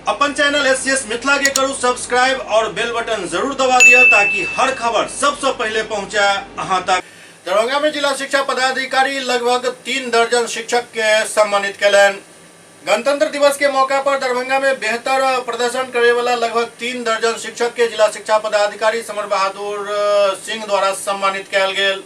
अपन channel SCS Mithila के करू subscribe और बेल बटन जरूर दबा दिया ताकि हर खबर सबसे पहले पहुंचे अहां तक। दरभंगा में जिला शिक्षा पदाधिकारी लगभग 3 दर्जन शिक्षक के सम्मानित कलन। गणतंत्र दिवस के मौका पर दरभंगा में बेहतर प्रदर्शन करे वाला लगभग 3 दर्जन शिक्षक के जिला शिक्षा पदाधिकारी समर बहादुर सिंह द्वारा सम्मानित कयल गेल।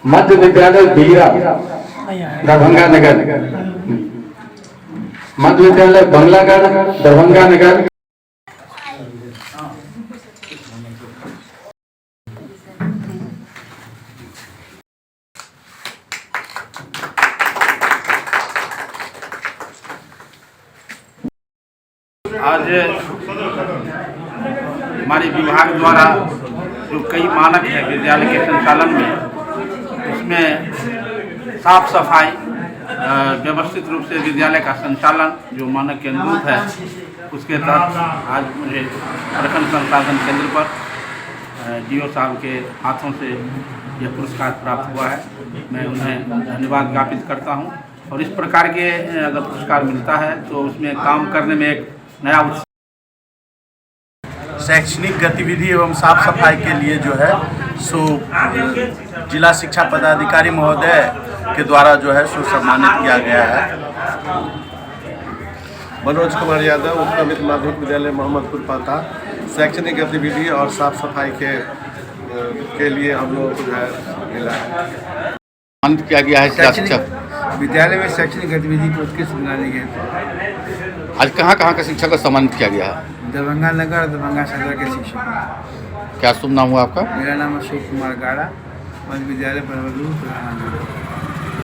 मध्य विद्यालय बीरा दरभंगा नगर, मध्य विद्यालय बंगलागढ़ दरभंगा नगर, आज हमारे विभाग द्वारा जो कई मानक है विद्यालय के संचालन में, उसमें साफ सफाई, व्यवस्थित रूप से विद्यालय का संचालन जो मानक के अनुरूप है, उसके तहत आज मुझे प्रखंड संसाधन केंद्र पर डीओ साहब के हाथों से यह पुरस्कार प्राप्त हुआ है। मैं उन्हें धन्यवाद ज्ञापित करता हूं। और इस प्रकार के अगर पुरस्कार मिलता है तो उसमें काम करने में एक नया उत्साह। शैक्षणिक गतिविधि एवं साफ सफाई के लिए जो है सो जिला शिक्षा पदाधिकारी महोदय के द्वारा जो है सो सम्मानित किया गया है। मनोज कुमार यादव, उत्क्रमित माध्यमिक विद्यालय मोहम्मदपुर पाता, शैक्षणिक गतिविधि और साफ सफाई के लिए हम लोगों को जो है मिला है। सम्मानित किया गया है। विद्यालय में शैक्षणिक गतिविधि को उत्कृष्ट बनाने के आज कहाँ का शिक्षक को सम्मानित किया गया है? दरभंगा नगर, दरभंगा सदर के शिक्षक। क्या शुभ नाम हुआ आपका? मेरा नाम अशोक कुमार गाड़ा, मध्य विद्यालय प्रधानाचार्य।